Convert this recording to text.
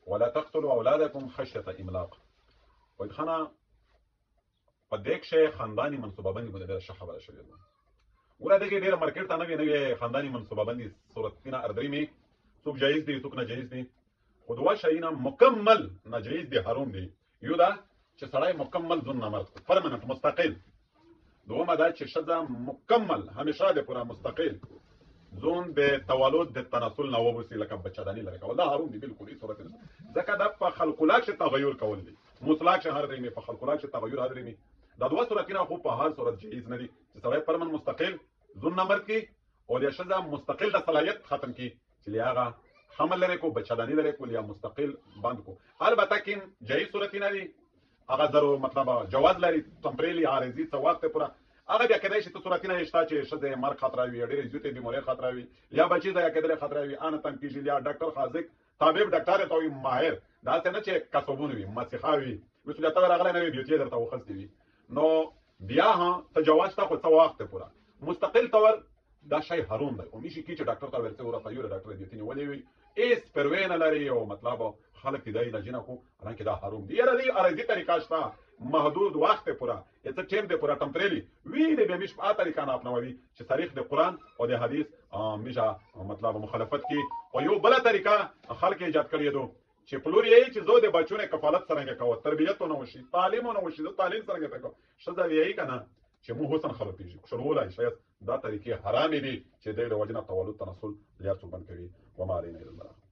ولا تقتلوا اولادکم خشیه املاق. وایي خانه په دې کښې خانداني منصوبه بندي باندې ډېره ښه خبره شوې ده. ګوره دغې ډېره مارکېټ ته نوې خانداني منصوبه بندي صورتونه اردري څوک جایز دي څوک ناجایز دي، خو دوه شیونه مکمل ناجایز دي، حرام دي. یو دا چې سړی مکمل ځون نامرد کړي پرمننت مستقل. دومه دا چې ښځه مکمل همیشه د پوره مستقل ځون د تولد د تناسل نه وباسي لکه بچه‌داني لري کول، دا حرام دي بالکل هیڅ صورت نه. ځکه دا په خلق الله کښې تغیر کول دي، مطلق کښې حرام دي، په خلق الله کښې تغیر حرام دي. دا دوه صورتونه خو په هر صورت جایز نه دي چې سړی پرمن مستقل ځون نامرد کړي او د ښځه مستقل د صلاحیت ختم کړي چې هغه حمل لري کو بچه‌داني لري کو یا مستقل بند کو. البته کوم جایز صورتونه دي هغه ضرور مطلب جواز لري ټمپریلی عارضي څه وخت پوره هغه بیا کېدای شي ته صورتونه یې شته چې ښځې مرګ خطره وي، ډېرې زیاتې بیمارۍ خطره وي، یا بچي ضایع کېدلې خطره وي، ان تنګ کېږي، یا ډاکټر خاصق طبیب ډاکټر ته وي ماهر، داسې نه چې کسبونه وي مسیحا وي مسؤلیت راغلی نه وي بیوتي درته وخستې وي، نو بیا هم ته جواز شته خو څه وخت پوره مستقل طور دا شی حرام دی. او میشي کې چې ډاکټر ته ورته ورته یو ډاکټر بیوتي نیولې وي هېڅ پروې نه لري او مطلب خلک دې دا علاج نه کو حالانکې دا حرام دي. یاره دې عارضي طریقه شته محدود وخت پوره څه ټیم دی پوره ټمپریلی وی دې بیا میش په طریقه نه اپنوي چې تاریخ د قرآن او د حدیث میشه مطلب مخالفت کی. او یو بله طریقه خلک ایجاد کړی دو چې پلور یې چې زه د بچو نه کفالت څرنګه کوم، تربیت نه وشي، تعلیم نه وشي، زه تعلیم څرنګه کوم، ښځه یې کنه چې مو حسن خرابېږي شروع شاید دا طریقې حرامې دي چې د وجنه تولد تناسل لري څو بند کوي. وما علينا الا الله.